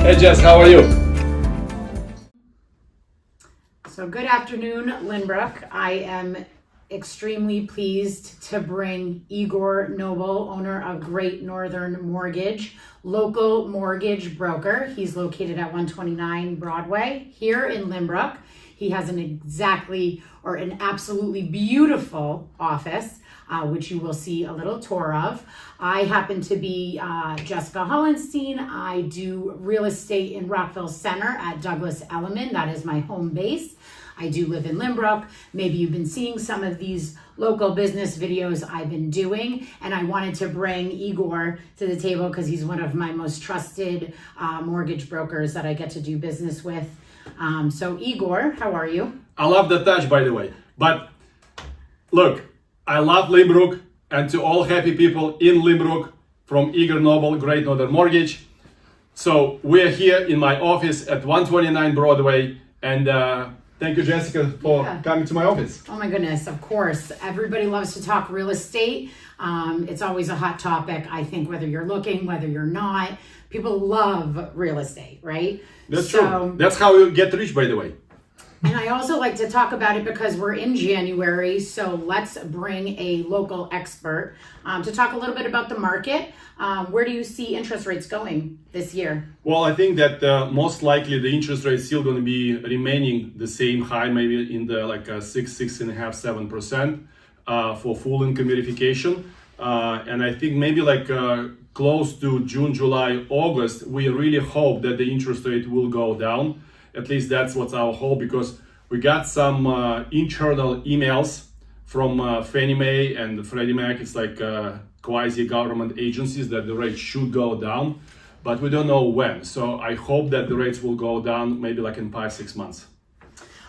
Hey Jess, how are you? So good afternoon, Lynbrook. I am extremely pleased to bring Igor Noble, owner of Great Northern Mortgage, local mortgage broker. He's located at 129 Broadway here in Lynbrook. He has an absolutely beautiful office, which you will see a little tour of. I happen to be Jessica Hollenstein. I do real estate in Rockville Center at Douglas Elliman. That is my home base. I do live in Lynbrook. Maybe you've been seeing some of these local business videos I've been doing, and I wanted to bring Igor to the table because he's one of my most trusted mortgage brokers that I get to do business with. So Igor, how are you? I love the touch, by the way. But look, I love Lynbrook, and to all happy people in Lynbrook from Igor Noble, Great Northern Mortgage. So we're here in my office at 129 Broadway, and thank you, Jessica, for coming to my office. Oh my goodness, of course. Everybody loves to talk real estate. It's always a hot topic, I think, whether you're looking, whether you're not. People love real estate, right? That's true. That's how you get rich, by the way. And I also like to talk about it because we're in January, so let's bring a local expert to talk a little bit about the market. Where do you see interest rates going this year? Well, I think that most likely the interest rate is still going to be remaining the same high, maybe in the 6.5%, 7% for full income verification. And I think maybe close to June, July, August, we really hope that the interest rate will go down. At least that's what's our hope, because we got some internal emails from Fannie Mae and Freddie Mac. It's like quasi-government agencies that the rates should go down, but we don't know when. So I hope that the rates will go down maybe in 5-6 months.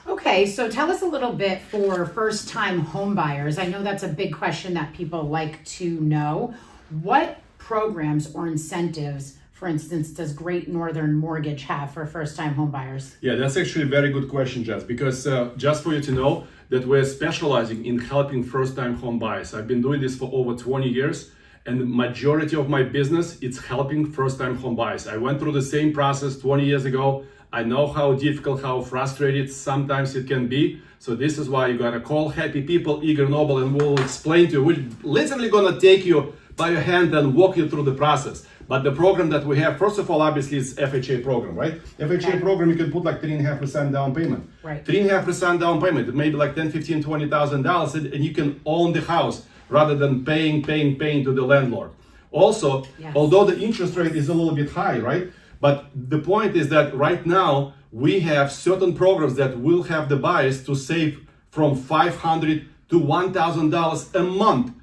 Okay, so tell us a little bit for first-time home buyers. I know that's a big question that people like to know. What programs or incentives, for instance, does Great Northern Mortgage have for first-time home buyers? Yeah, that's actually a very good question, Jess, because just for you to know that we're specializing in helping first-time home buyers. I've been doing this for over 20 years, and the majority of my business is helping first-time home buyers. I went through the same process 20 years ago. I know how difficult, how frustrated sometimes it can be. So this is why you gotta call happy people, Igor Noble, and we'll explain to you. We're literally gonna take you by your hand and walk you through the process. But the program that we have, first of all, obviously it's FHA program, right? FHA program, you can put 3.5% down payment. Right. 3.5% down payment, maybe $10,000, $15,000, $20,000, and you can own the house rather than paying to the landlord. Also, although the interest rate is a little bit high, right? But the point is that right now we have certain programs that will have the buyers to save from $500 to $1,000 a month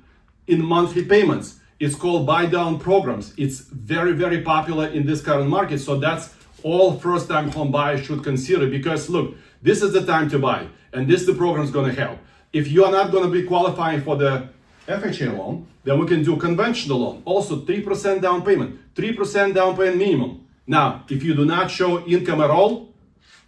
in monthly payments. It's called buy down programs. It's very, very popular in this current market. So that's all first time home buyers should consider, because look, this is the time to buy, and this the program is going to help. If you are not going to be qualifying for the FHA loan, then we can do conventional loan. Also 3% down payment, 3% down payment minimum. Now, if you do not show income at all,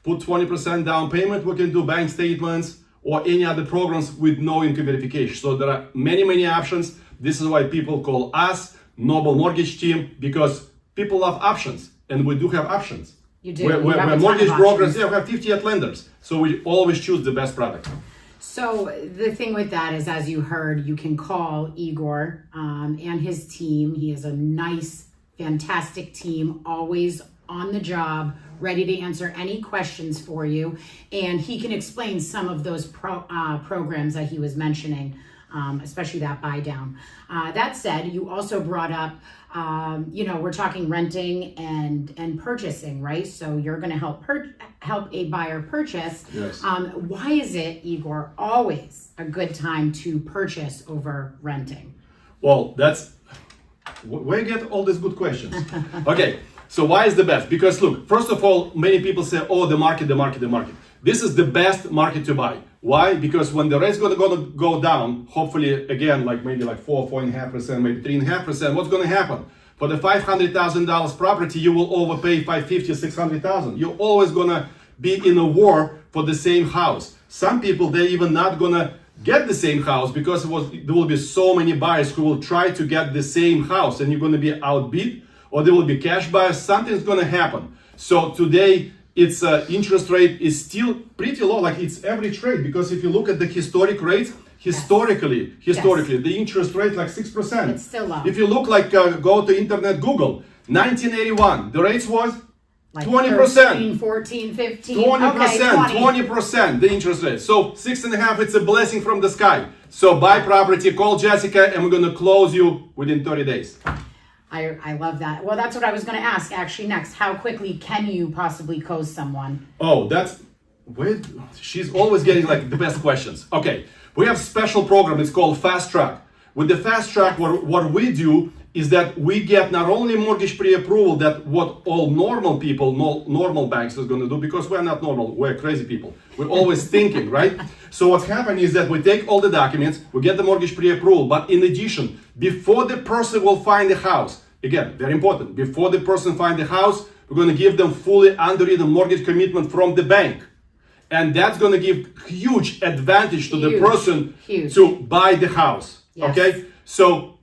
put 20% down payment. We can do bank statements or any other programs with no income verification. So there are many, many options. This is why people call us Noble Mortgage Team, because people love options, and we do have options. You do. We're mortgage brokers. We have 58 lenders, so we always choose the best product. So the thing with that is, as you heard, you can call Igor and his team. He has a nice, fantastic team, always on the job, ready to answer any questions for you. And he can explain some of those programs that he was mentioning, especially that buy down. That said, you also brought up, we're talking renting and purchasing, right? So you're going to help a buyer purchase. Yes. Why is it, Igor, always a good time to purchase over renting? Well, that's where you get all these good questions. Okay, so why is the best? Because look, first of all, many people say, oh, the market. This is the best market to buy. Why? Because when the rate's going to go down, hopefully again, maybe 4.5%, maybe 3.5%, what's going to happen? For the $500,000 property, you will overpay $550,000, $600,000. You're always going to be in a war for the same house. Some people, they're even not going to get the same house because there will be so many buyers who will try to get the same house, and you're going to be outbid, or there will be cash buyers. Something's going to happen. So today, its interest rate is still pretty low, like it's average rate, because if you look at the historic rates, historically, the interest rate like 6%. It's still low. If you look like, go to internet, Google, 1981, the rates was like 20%. 13, 14, 15. 20%, 20%, the interest rate. So 6.5, it's a blessing from the sky. So buy property, call Jessica, and we're gonna close you within 30 days. I love that. Well, that's what I was going to ask actually next. How quickly can you possibly close someone? Oh, wait, she's always getting like the best questions. Okay, we have special program, it's called Fast Track. With the Fast Track, what we do is that we get not only mortgage pre-approval, that what all normal people, normal banks is going to do, because we're not normal, we're crazy people. We're always thinking, right? So what's happening is that we take all the documents, we get the mortgage pre-approval, but in addition, before the person will find the house, again, very important, before the person find the house, we're going to give them fully underwritten mortgage commitment from the bank. And that's going to give huge advantage to the person to buy the house. Yes. Okay? So,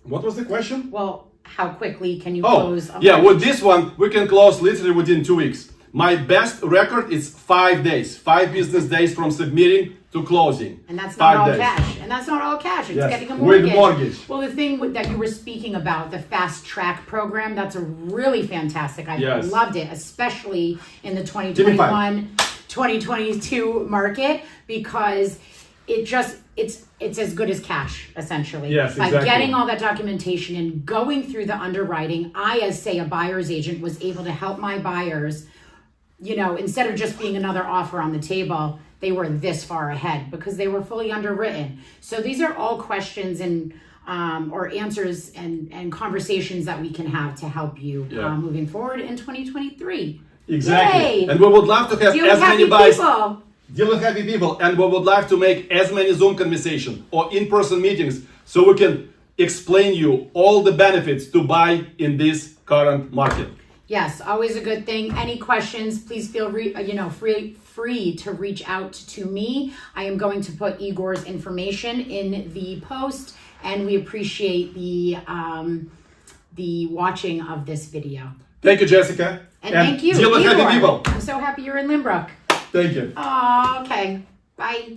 what was the question? Well, how quickly can you close? With this one, we can close literally within 2 weeks. My best record is 5 days, 5 business days from submitting to closing. And that's not all cash. And that's not all cash. It's getting a mortgage. With mortgage. Well, the thing that you were speaking about, the Fast Track program, that's a really fantastic. I loved it, especially in the 2021, 2022 market, because it's as good as cash, essentially. Yes, exactly. By getting all that documentation and going through the underwriting, I, as say a buyer's agent, was able to help my buyers, instead of just being another offer on the table, they were this far ahead because they were fully underwritten. So these are all questions and or answers and conversations that we can have to help you moving forward in 2023. Exactly. Yay! And we would love to have as many buyers. Deal with happy people, and we would like to make as many Zoom conversations or in-person meetings so we can explain you all the benefits to buy in this current market. Yes, always a good thing. Any questions, please feel free to reach out to me. I am going to put Igor's information in the post, and we appreciate the watching of this video. Thank you, Jessica. And thank you, deal with Igor. happy people. I'm so happy you're in Limbrook. Thank you. Oh, okay. Bye.